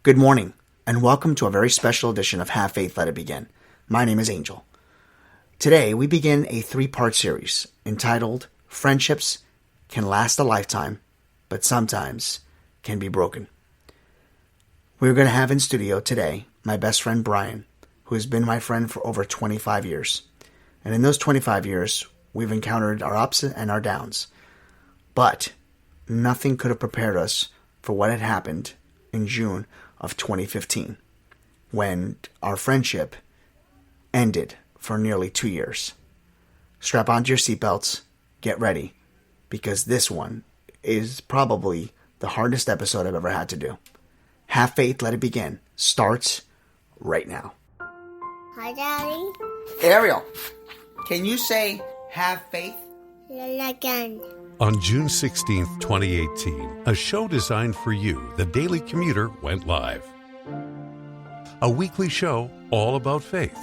Good morning, and welcome to a very special edition of Have Faith, Let It Begin. My name is Angel. Today, we begin a three-part series entitled Friendships Can Last a Lifetime, but Sometimes Can Be Broken. We're going to have in studio today my best friend Brian, who has been my friend for over 25 years. And in those 25 years, we've encountered our ups and our downs. But nothing could have prepared us for what had happened in June of 2015, when our friendship ended for nearly 2 years. Strap onto your seatbelts, get ready, because this one is probably the hardest episode I've ever had to do. Have Faith, Let It Begin starts right now. Hi, Daddy. Ariel, can you say have faith? Again. On June 16th, 2018, a show designed for you, The Daily Commuter, went live. A weekly show all about faith.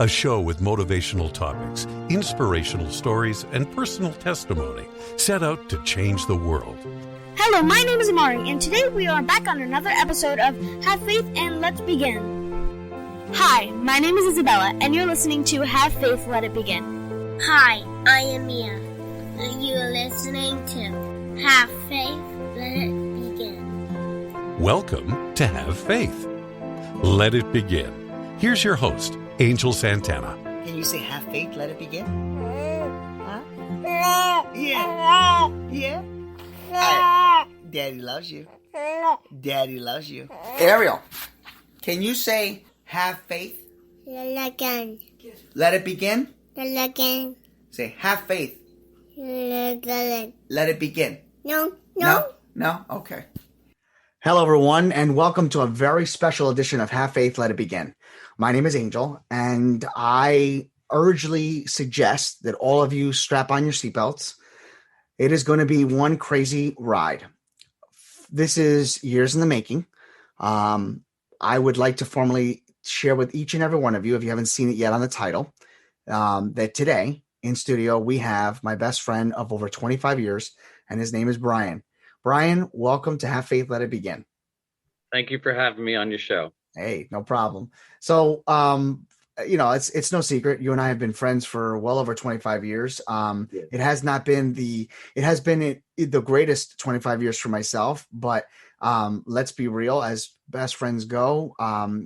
A show with motivational topics, inspirational stories, and personal testimony set out to change the world. Hello, my name is Amari, and today we are back on another episode of Have Faith and Let's Begin. Hi, my name is Isabella, and you're listening to Have Faith, Let It Begin. Hi, I am Mia. You're listening to Have Faith, Let It Begin. Welcome to Have Faith. Let it begin. Here's your host, Angel Santana. Can you say have faith, let it begin? Huh? Yeah. Yeah? Daddy loves you. Daddy loves you. Ariel, can you say have faith? Again. Let it begin? Again. Say have faith. Again. Let it begin. No. No? Okay. Hello, everyone, and welcome to a very special edition of Have Faith, Let It Begin. My name is Angel, and I urgently suggest that all of you strap on your seatbelts. It is going to be one crazy ride. This is years in the making. I would like to formally share with each and every one of you, if you haven't seen it yet on the title, that today in studio we have my best friend of over 25 years, and his name is Brian. Brian, welcome to Have Faith, Let It Begin. Thank you for having me on your show. Hey, no problem. So, it's no secret. You and I have been friends for well over 25 years. It has been the greatest 25 years for myself, but let's be real. As best friends go,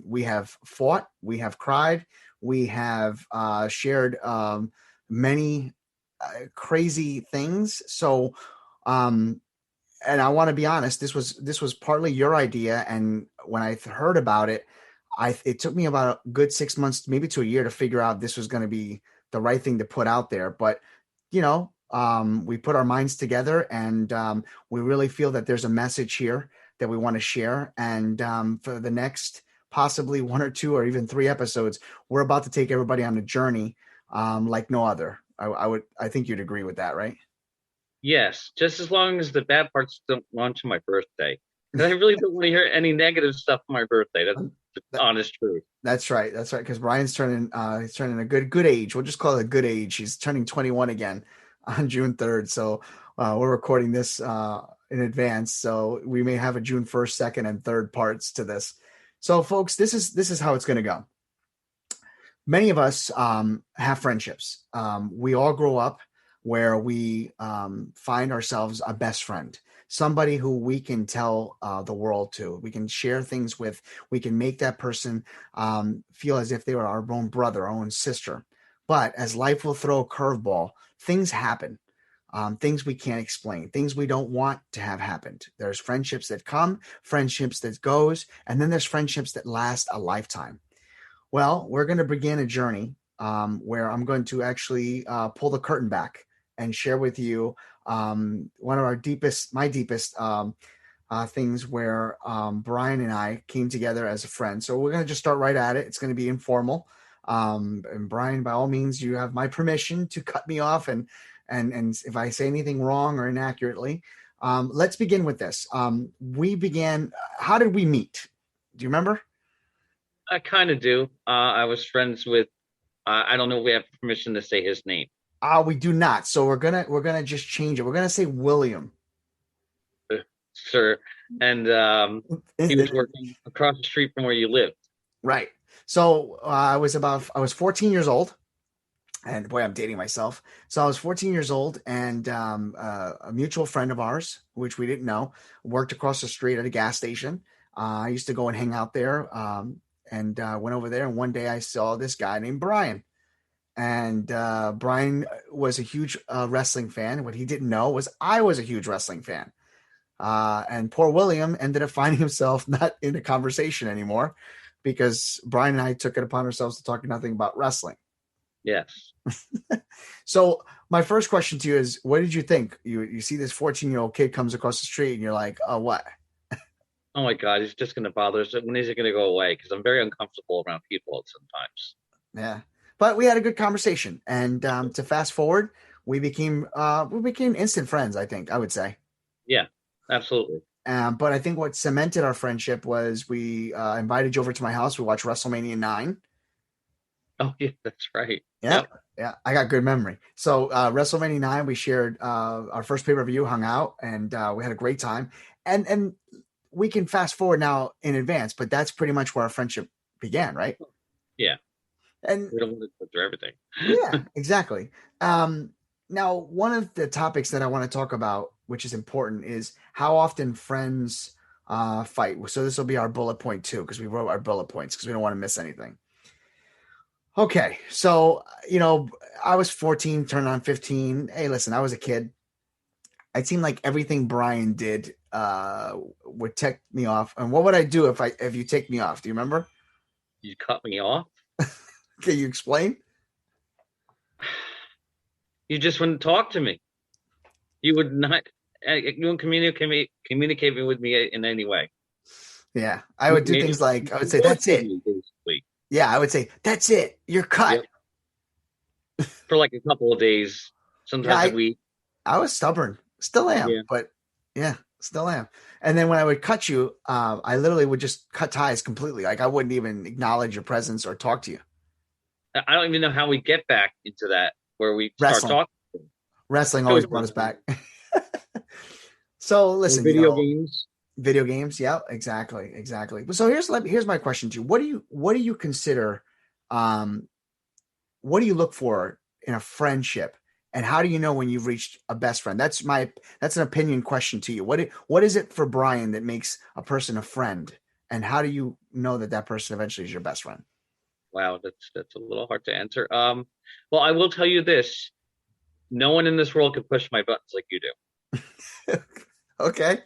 we have fought, we have cried, we have shared many crazy things. So, and I want to be honest, this was partly your idea. And when I heard about it, it took me about a good 6 months, maybe to a year, to figure out this was going to be the right thing to put out there. But, we put our minds together, and we really feel that there's a message here that we want to share. And for the next possibly 1 or 2 or even 3 episodes, we're about to take everybody on a journey like no other. I think you'd agree with that, right? Yes, just as long as the bad parts don't launch on my birthday. Because I really don't want to hear any negative stuff on my birthday. That's the honest truth. That's right. Because Brian's turning a good age. We'll just call it a good age. He's turning 21 again on June 3rd. So we're recording this in advance. So we may have a June 1st, 2nd, and 3rd parts to this. So folks, this is how it's going to go. Many of us have friendships. We all grow up where we find ourselves a best friend, somebody who we can tell the world to, we can share things with, we can make that person feel as if they were our own brother, our own sister. But as life will throw a curveball, things happen, things we can't explain, things we don't want to have happened. There's friendships that come, friendships that goes, and then there's friendships that last a lifetime. Well, we're going to begin a journey where I'm going to actually pull the curtain back and share with you one of my deepest things where Brian and I came together as a friend. So we're going to just start right at it. It's going to be informal. And Brian, by all means, you have my permission to cut me off and if I say anything wrong or inaccurately. Let's begin with this. How did we meet? Do you remember? I kind of do. I was friends with, I don't know if we have permission to say his name. We do not. So we're gonna just change it. We're gonna say William. sir, and he was working across the street from where you lived. Right. So I was 14 years old, and boy, I'm dating myself. So I was 14 years old, and a mutual friend of ours, which we didn't know, worked across the street at a gas station. I used to go and hang out there, and went over there. And one day I saw this guy named Brian. And Brian was a huge wrestling fan. What he didn't know was I was a huge wrestling fan. And poor William ended up finding himself not in a conversation anymore because Brian and I took it upon ourselves to talk nothing about wrestling. Yes. So my first question to you is, what did you think? You see this 14-year-old kid comes across the street and you're like, oh, what? Oh my God, he's just going to bother us. When is he going to go away? Because I'm very uncomfortable around people sometimes. Yeah. But we had a good conversation, and to fast forward, we became instant friends. I think I would say. Yeah, absolutely. But I think what cemented our friendship was we invited you over to my house. We watched WrestleMania 9. Oh yeah, that's right. Yeah, yeah, I got good memory. So WrestleMania 9, we shared our first pay-per-view, hung out, and we had a great time. And we can fast forward now in advance, but that's pretty much where our friendship began, right? Yeah. And we don't want to go through everything. Yeah, exactly. Now, one of the topics that I want to talk about, which is important, is how often friends fight. So this will be our bullet point too, because we wrote our bullet points because we don't want to miss anything. Okay, so I was 14, turned on 15. Hey, listen, I was a kid. It seemed like everything Brian did would tick me off. And what would I do if you take me off? Do you remember? You cut me off? Can you explain? You just wouldn't talk to me. You would not. You wouldn't communicate with me in any way. Yeah, I would do things like I would say, "That's it." Basically. Yeah, I would say, "That's it. You're cut." Yep. For like a couple of days, sometimes a week. I was stubborn, still am, but yeah, still am. And then when I would cut you, I literally would just cut ties completely. Like I wouldn't even acknowledge your presence or talk to you. I don't even know how we get back into that where we start talking. Wrestling always brought us back. So listen, video games. Yeah, exactly. So here's my question to you. What do you consider? What do you look for in a friendship, and how do you know when you've reached a best friend? That's an opinion question to you. What is it for Brian that makes a person a friend, and how do you know that person eventually is your best friend? Wow, that's a little hard to answer. Well, I will tell you this: no one in this world can push my buttons like you do. Okay,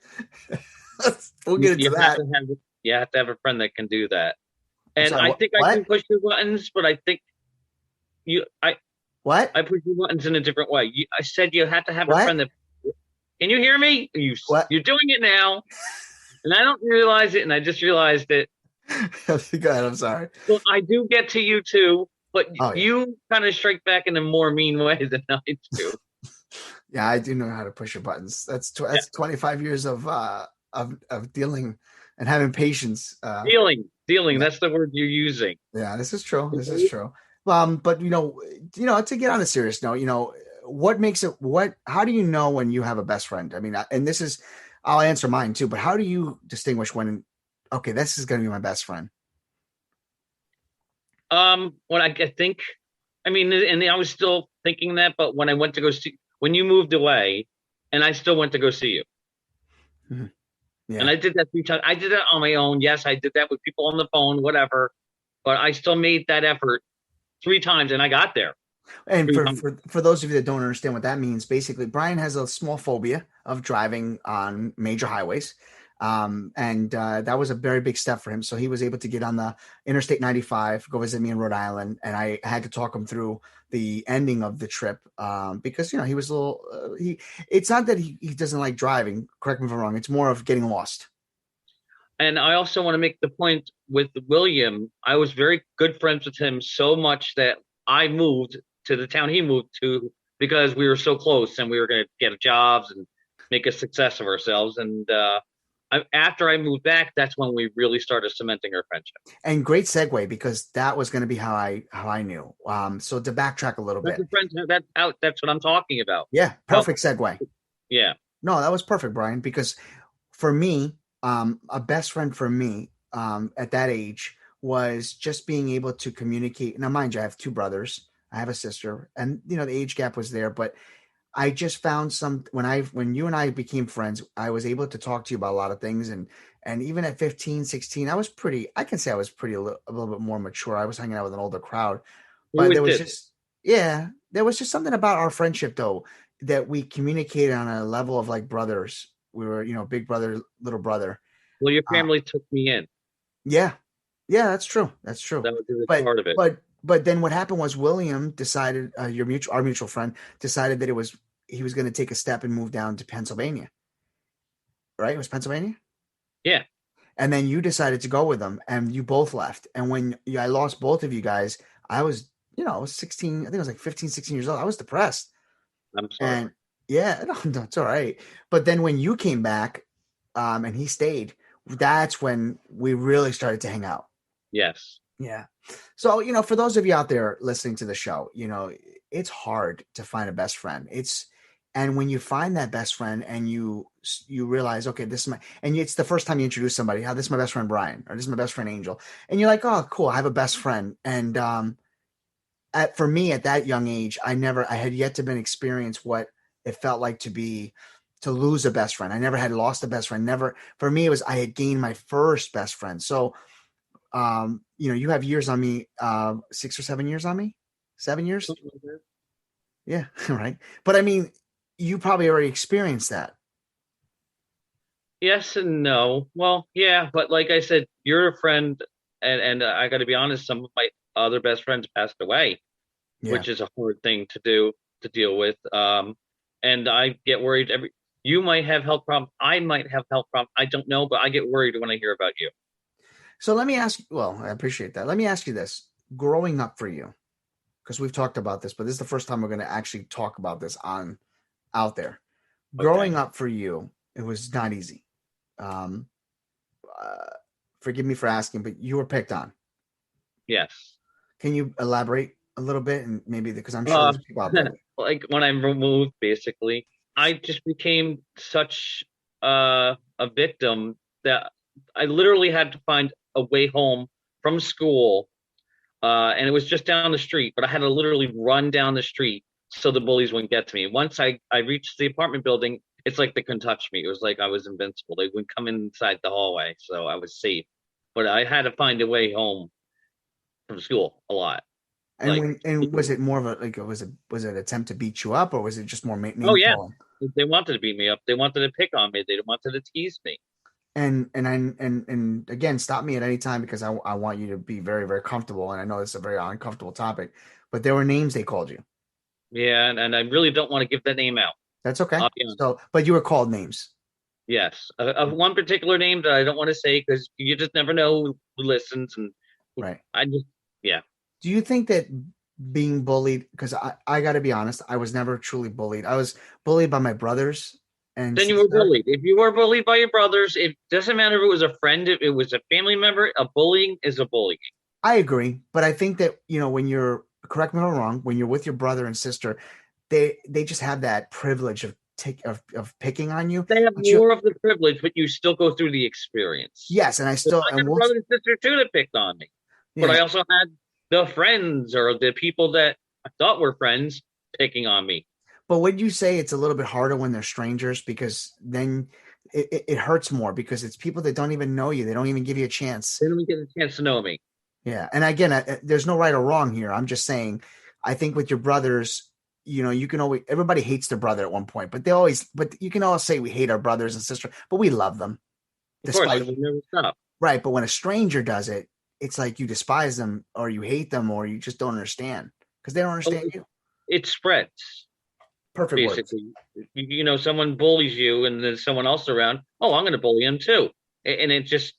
we'll get into that. You have to have a friend that can do that. And sorry, I think I can push your buttons, but I think I push your buttons in a different way. I said you have to have a friend that. Can you hear me? You're doing it now, and I don't realize it, and I just realized it. Go ahead. I'm sorry. Well, I do get to you too, but you kind of strike back in a more mean way than I do. Yeah, I do know how to push your buttons. That's 25 years of dealing and having patience. Dealing. That's the word you're using. Yeah, this is true. But to get on a serious note, what makes it? How do you know when you have a best friend? I mean, and this is, I'll answer mine too. But how do you distinguish when? Okay, this is going to be my best friend. When I think, I mean, and I was still thinking that, but when I went to go see, when you moved away, and I still went to go see you, and I did that 3 times. I did that on my own. Yes, I did that with people on the phone, whatever, but I still made that effort 3 times, and I got there. And for those of you that don't understand what that means, basically, Brian has a small phobia of driving on major highways. And that was a very big step for him. So he was able to get on the Interstate 95, go visit me in Rhode Island. And I had to talk him through the ending of the trip because, he was a little, it's not that he doesn't like driving. Correct me if I'm wrong. It's more of getting lost. And I also want to make the point with William. I was very good friends with him so much that I moved to the town he moved to because we were so close and we were going to get jobs and make a success of ourselves. And, after I moved back, that's when we really started cementing our friendship. And great segue, because that was going to be how I knew. So to backtrack a little bit, that's what I'm talking about. Yeah, perfect segue. Yeah. No, that was perfect, Brian, because for me, a best friend for me at that age was just being able to communicate. Now, mind you, I have two brothers, I have a sister, and the age gap was there, but I just found when you and I became friends, I was able to talk to you about a lot of things. And even at 15, 16, I can say I was a little bit more mature. I was hanging out with an older crowd, We but always did. there was just something about our friendship though, that we communicated on a level of like brothers. We were, big brother, little brother. Well, your Uh, family took me in. yeah. Yeah, that's true. That's true. That was a big But part of it. but then what happened was William decided, our mutual friend decided that he was going to take a step and move down to Pennsylvania. Right? It was Pennsylvania. Yeah, And then you decided to go with them, and you both left. And when I lost both of you guys, I was, I was 16. I think I was like 15, 16 years old. I was depressed. I'm sorry. And yeah, no, it's all right. But then when you came back, and he stayed, that's when we really started to hang out. Yes. Yeah. So, for those of you out there listening to the show, it's hard to find a best friend. And when you find that best friend and you realize, okay, it's the first time you introduce somebody, this is my best friend, Brian, or this is my best friend, Angel. And you're like, oh, cool. I have a best friend. And, for me at that young age, I had yet to been experience what it felt like to lose a best friend. I never had lost a best friend. Never, for me, I had gained my first best friend. So, you have years on me, 6 or 7 years on me, 7 years. Yeah. Right. But I mean, you probably already experienced that. Yes and no. Well, yeah, but like I said, you're a friend, and I got to be honest. Some of my other best friends passed away, Yeah. which is a hard thing to deal with. And I get worried. You might have health problems. I might have health problems. I don't know, but I get worried when I hear about you. So let me ask you, well, I appreciate that. Let me ask you this. Growing up for you, because we've talked about this, but this is the first time we're going to actually talk about this out there. Okay. Growing up for you, it was not easy. Um, Forgive me for asking, but you were picked on. Yes. Can you elaborate a little bit, and maybe because I'm sure Uh, there's people out there. like when I moved, basically, I just became such a victim that I literally had to find a way home from school. And it was just down the street, but I had to literally run down the street so the bullies wouldn't get to me. Once I reached the apartment building, it's like they couldn't touch me. It was like I was invincible. They wouldn't come inside the hallway, so I was safe. But I had to find a way home from school a lot. Like, And was it more of was it an attempt to beat you up, or was it just more oh name yeah, calling? they wanted to beat me up. They wanted to pick on me. They wanted to tease me. And again, stop me at any time, because I want you to be very, very comfortable. And I know this is a very uncomfortable topic, but there were names they called you. Yeah, and I really don't want to give that name out. That's okay. I'll be honest. So, but you were called names. Yes, of one particular name that I don't want to say because you just never know who listens, and Right. Yeah. Do you think that being bullied, because I got to be honest, I was never truly bullied. I was bullied by my brothers and Then you were sister. bullied. If you were bullied by your brothers, it doesn't matter if it was a friend, if it was a family member, a bullying is a bullying. I agree, but I think that, when you're, correct me if I'm wrong, when you're with your brother and sister, they just have that privilege of picking on you. They have But you, more of the privilege, but you still go through the experience. yes, and I I still, got and a once, brother and sister too that picked on me, but I yeah, also had the friends or the people that I thought were friends picking on me. but would you say it's a little bit harder when they're strangers, because then it hurts more, because it's people that don't even know you. They don't even give you a chance. They don't get a chance to know me. Yeah. And again, there's no right or wrong here. I'm just saying, I think with your brothers, you can always, everybody hates their brother at one point, but you can all say we hate our brothers and sisters, but we love them. Of course, Despite, it would never stop. right. But when a stranger does it, it's like you despise them, or you hate them, or you just don't understand, because they don't understand you. It spreads. Perfect words. Basically, someone bullies you and there's someone else around. Oh, I'm going to bully him too. And it just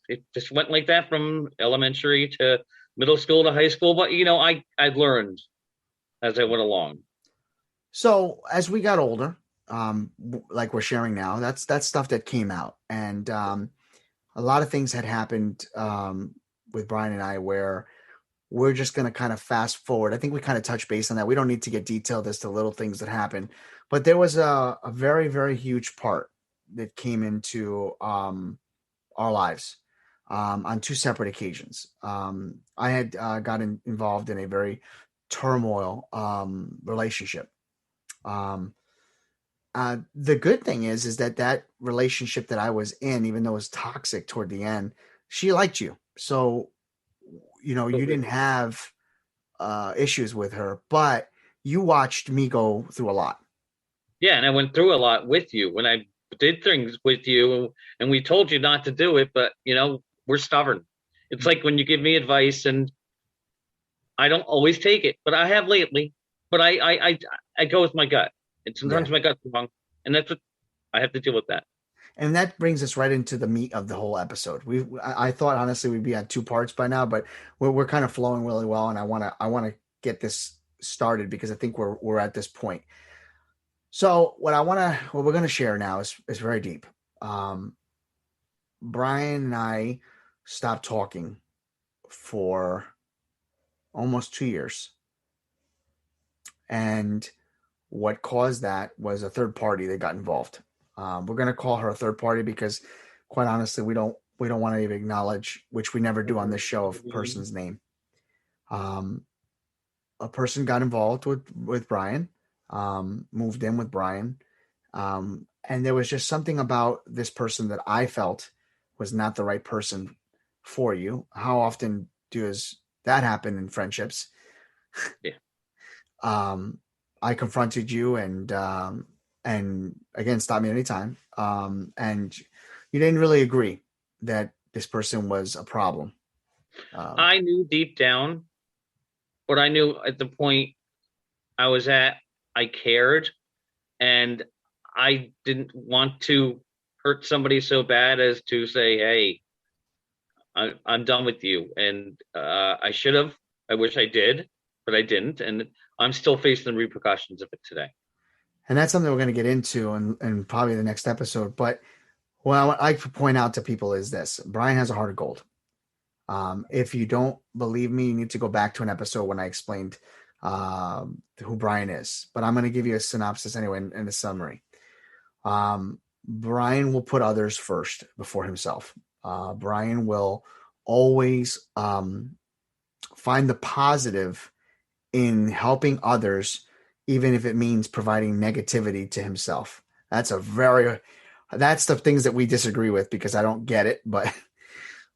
went like that from elementary to middle school to high school. But I learned as I went along. So as we got older, like we're sharing now, that's stuff that came out, and a lot of things had happened with Brian and I, where we're just going to kind of fast forward. I think we kind of touched base on that. We don't need to get detailed as to little things that happened, but there was a very, very huge part that came into our lives on two separate occasions. I had gotten involved in a very turmoil relationship. The good thing is that relationship that I was in, even though it was toxic toward the end, she liked you. So, you didn't have issues with her, but you watched me go through a lot. Yeah, and I went through a lot with you when I did things with you, and we told you not to do it, but we're stubborn. It's like when you give me advice, and I don't always take it, but I have lately. But I go with my gut, and sometimes my gut's wrong, and that's what I have to deal with that. And that brings us right into the meat of the whole episode. I thought honestly we'd be on two parts by now, but we're kind of flowing really well, and I want to get this started because I think we're at this point. So what we're going to share now is very deep. Brian and I stopped talking for almost 2 years, and what caused that was a third party that got involved. We're going to call her a third party because, quite honestly, we don't want to even acknowledge, which we never do on this show, a person's name. A person got involved with Brian, moved in with Brian, and there was just something about this person that I felt was not the right person for you. How often does that happen in friendships? Yeah. I confronted you and again, stop me anytime. And you didn't really agree that this person was a problem. I knew deep down, but I knew at the point I was at, I cared, and I didn't want to hurt somebody so bad as to say, hey, I'm done with you. And I should have. I wish I did, but I didn't. And I'm still facing the repercussions of it today. And that's something we're going to get into in probably the next episode. But what I like to point out to people is this. Brian has a heart of gold. If you don't believe me, you need to go back to an episode when I explained who Brian is. But I'm going to give you a synopsis anyway and a summary. Brian will put others first before himself. Brian will always find the positive in helping others, even if it means providing negativity to himself. That's the things that we disagree with because I don't get it. But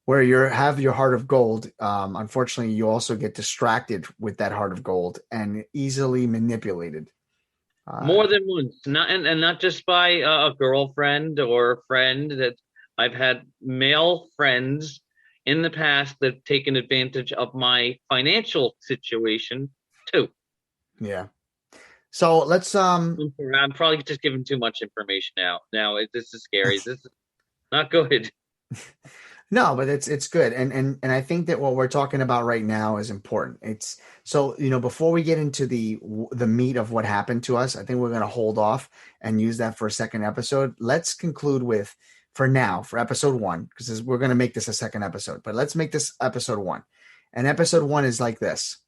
where you have your heart of gold, unfortunately, you also get distracted with that heart of gold and easily manipulated. More than once, not just by a girlfriend or a friend. That I've had male friends in the past that have taken advantage of my financial situation too. Yeah. So let's I'm probably just giving too much information out. Now this is scary. This is not good. No, but it's good. And I think that what we're talking about right now is important. It's so, before we get into the meat of what happened to us, I think we're going to hold off and use that for a second episode. Let's conclude with, for now, for episode 1, because we're going to make this a second episode, but let's make this episode 1. And episode 1 is like this.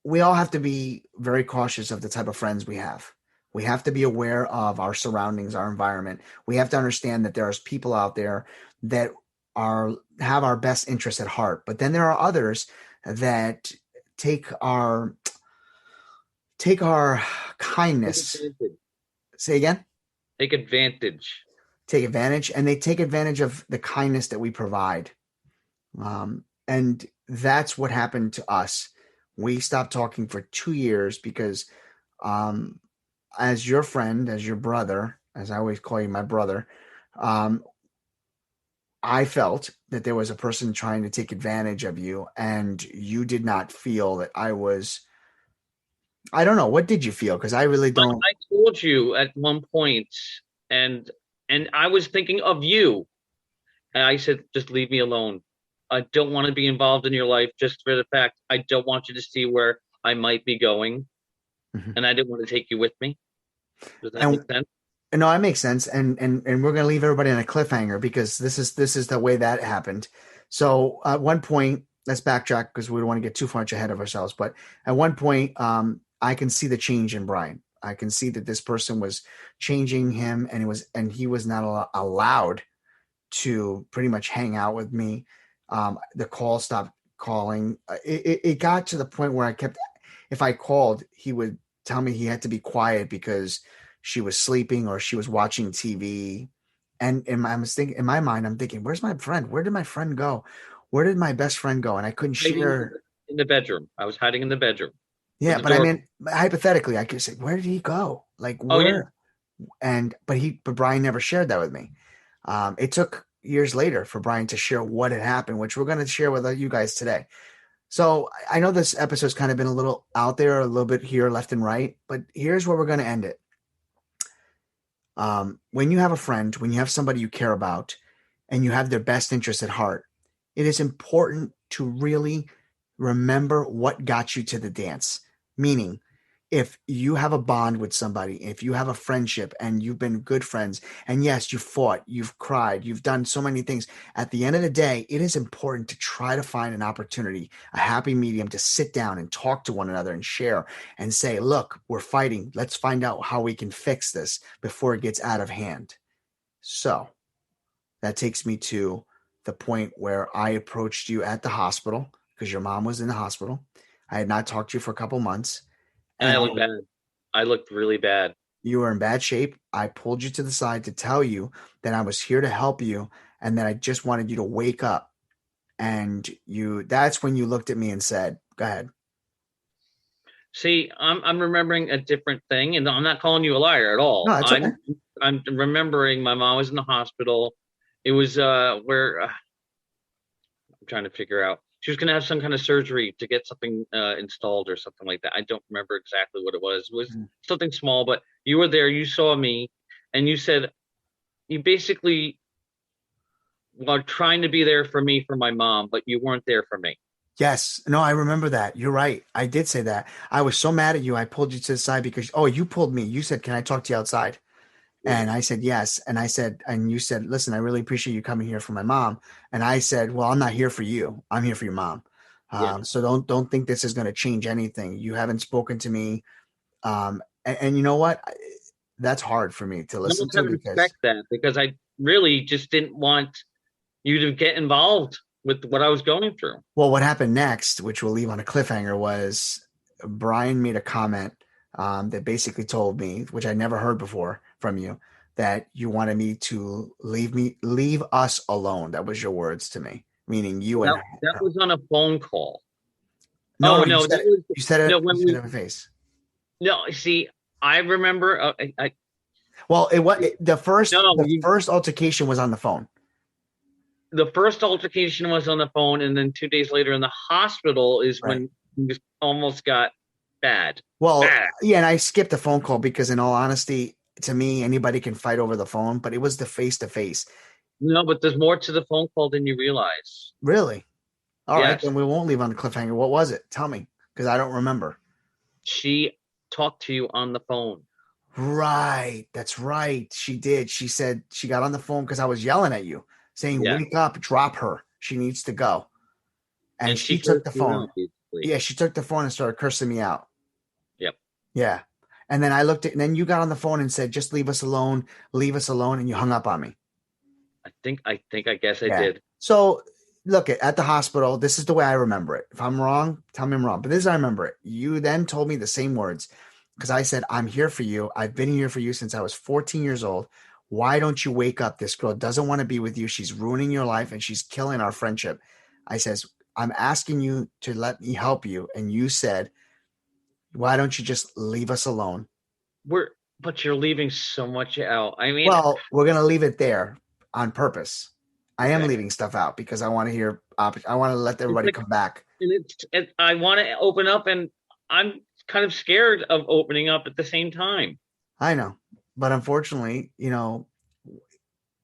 We all have to be very cautious of the type of friends we have. We have to be aware of our surroundings, our environment. We have to understand that there's people out there that have our best interests at heart. But then there are others that take our kindness. Say again? Take advantage. Take advantage. And they take advantage of the kindness that we provide. And that's what happened to us. We stopped talking for 2 years because as your friend, as your brother, as I always call you my brother, I felt that there was a person trying to take advantage of you, and you did not feel that I don't know. What did you feel? Because I really don't. I told you at one point, and I was thinking of you. And I said, just leave me alone. I don't want to be involved in your life just for the fact I don't want you to see where I might be going. Mm-hmm. And I didn't want to take you with me. Does that make sense? No, it makes sense. And we're going to leave everybody on a cliffhanger because this is the way that happened. So at one point, let's backtrack because we don't want to get too much ahead of ourselves. But at one point, I can see the change in Brian. I can see that this person was changing him, and he was not allowed to pretty much hang out with me. The call stopped calling. It got to the point where if I called, he would tell me he had to be quiet because she was sleeping or she was watching TV. And in my mind, I'm thinking, where's my friend? Where did my friend go? Where did my best friend go? And I couldn't share. In the bedroom. I was hiding in the bedroom. Yeah, but I mean, hypothetically, I could say, where did he go? Like, where? But Brian never shared that with me. It took years later for Brian to share what had happened, which we're going to share with you guys today. So I know this episode's kind of been a little out there, a little bit here, left and right, but here's where we're going to end it. When you have a friend, when you have somebody you care about, and you have their best interests at heart, it is important to really remember what got you to the dance. Meaning, if you have a bond with somebody, if you have a friendship and you've been good friends, and yes, you fought, you've cried, you've done so many things, at the end of the day, it is important to try to find an opportunity, a happy medium to sit down and talk to one another and share and say, look, we're fighting. Let's find out how we can fix this before it gets out of hand. So that takes me to the point where I approached you at the hospital because your mom was in the hospital. I had not talked to you for a couple months. And I looked bad. I looked really bad. You were in bad shape. I pulled you to the side to tell you that I was here to help you and that I just wanted you to wake up. And that's when you looked at me and said, go ahead. See, I'm remembering a different thing, and I'm not calling you a liar at all. No, that's okay. I'm remembering my mom was in the hospital. It was where I'm trying to figure out. She was going to have some kind of surgery to get something installed or something like that. I don't remember exactly what it was. It was something small, but you were there. You saw me, and you said you basically were trying to be there for me, for my mom, but you weren't there for me. Yes. No, I remember that. You're right. I did say that. I was so mad at you. I pulled you to the side because, you pulled me. You said, can I talk to you outside? And I said, yes. And you said, listen, I really appreciate you coming here for my mom. And I said, well, I'm not here for you. I'm here for your mom. So don't think this is going to change anything. You haven't spoken to me. And you know what? That's hard for me to listen to because I really just didn't want you to get involved with what I was going through. Well, what happened next, which we'll leave on a cliffhanger, was Brian made a comment that basically told me, which I never heard before from you, that you wanted me to leave us alone. That was your words to me, meaning you and that was on a phone call. No, you said it in my face. No, see, I remember. The first altercation was on the phone. The first altercation was on the phone, and then 2 days later in the hospital is when he almost got bad. Well, yeah, and I skipped the phone call because, in all honesty, to me, anybody can fight over the phone, but it was the face-to-face. No, but there's more to the phone call than you realize. Really? All right, then we won't leave on the cliffhanger. What was it? Tell me, because I don't remember. She talked to you on the phone. Right. That's right. She did. She said she got on the phone because I was yelling at you, saying, wake up, drop her. She needs to go. And she took the phone. Yeah, she took the phone and started cursing me out. Yep. Yeah. And then and then you got on the phone and said, just leave us alone, and you hung up on me. I guess I did. So look, at the hospital, this is the way I remember it. If I'm wrong, tell me I'm wrong. But this is how I remember it. You then told me the same words because I said, I'm here for you. I've been here for you since I was 14 years old. Why don't you wake up? This girl doesn't want to be with you. She's ruining your life and she's killing our friendship. I says, I'm asking you to let me help you. And you said, why don't you just leave us alone? But you're leaving so much out. I mean, well, we're going to leave it there on purpose. I am leaving stuff out because I want to hear, I want to let everybody come back. And I want to open up, and I'm kind of scared of opening up at the same time. I know. But unfortunately,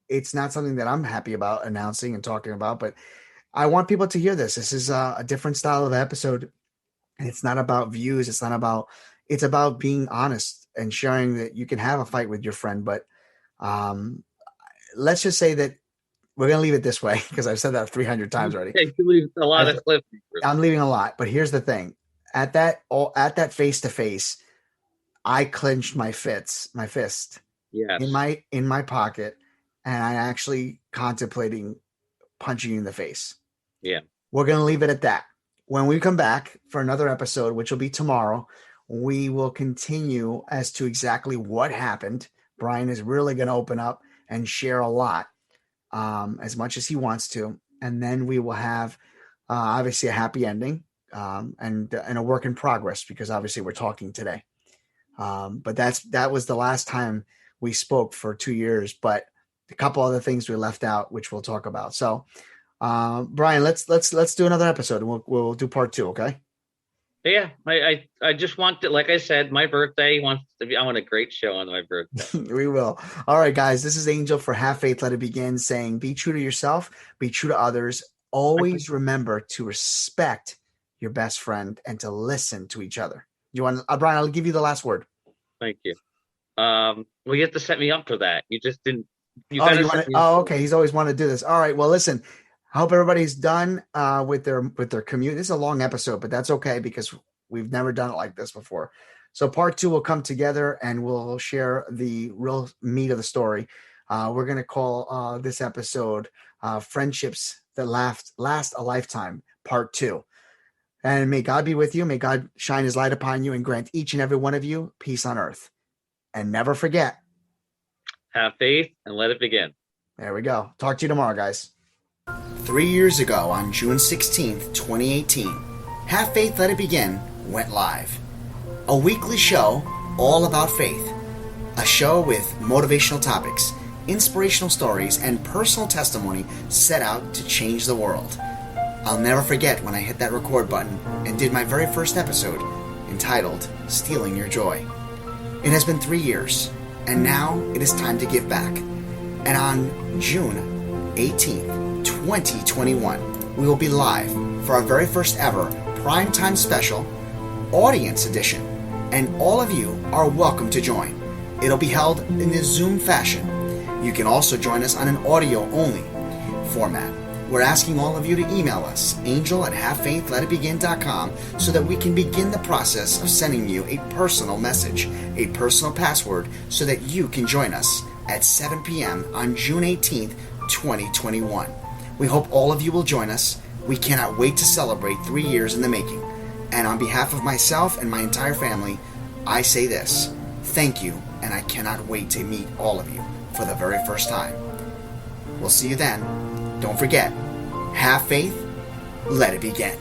it's not something that I'm happy about announcing and talking about, but I want people to hear this. This is a different style of episode. And it's not about views. It's about being honest and sharing that you can have a fight with your friend. But let's just say that we're going to leave it this way because I've said that 300 times already. You leave a lot of clips. I'm leaving a lot, but here's the thing. At that face-to-face, I clenched my fist Yes. in my pocket, and I actually contemplating punching you in the face. Yeah. We're going to leave it at that. When we come back for another episode, which will be tomorrow, we will continue as to exactly what happened. Brian is really going to open up and share a lot, as much as he wants to. And then we will have obviously a happy ending, and a work in progress, because obviously we're talking today. But that was the last time we spoke for 2 years, but a couple other things we left out, which we'll talk about. So, Brian, let's do another episode, and we'll do part 2. Okay. Yeah. I just want to, like I said, my birthday wants to be. I want a great show on my birthday. We will. All right, guys. This is Angel for Have Faith, Let It Begin, saying, be true to yourself, be true to others. Always remember to respect your best friend and to listen to each other. You want, Brian? I'll give you the last word. Thank you. Well, you have to set me up for that. You just didn't. Okay. He's always wanted to do this. All right. Well, listen. I hope everybody's done with their commute. This is a long episode, but that's okay because we've never done it like this before. So part 2 will come together and we'll share the real meat of the story. We're going to call this episode "Friendships That Last a Lifetime," part 2. And may God be with you. May God shine his light upon you and grant each and every one of you peace on earth. And never forget, have faith and let it begin. There we go. Talk to you tomorrow, guys. 3 years ago, on June 16th, 2018, Have Faith, Let It Begin went live. A weekly show all about faith. A show with motivational topics, inspirational stories, and personal testimony set out to change the world. I'll never forget when I hit that record button and did my very first episode, entitled Stealing Your Joy. It has been 3 years, and now it is time to give back. And on June 18th, 2021, we will be live for our very first ever primetime special, audience edition, and all of you are welcome to join. It'll be held in the Zoom fashion. You can also join us on an audio-only format. We're asking all of you to email us, angel@havefaithletitbegin.com, so that we can begin the process of sending you a personal message, a personal password, so that you can join us at 7 p.m. on June 18th, 2021. We hope all of you will join us. We cannot wait to celebrate 3 years in the making. And on behalf of myself and my entire family, I say this: thank you, and I cannot wait to meet all of you for the very first time. We'll see you then. Don't forget, have faith, let it begin.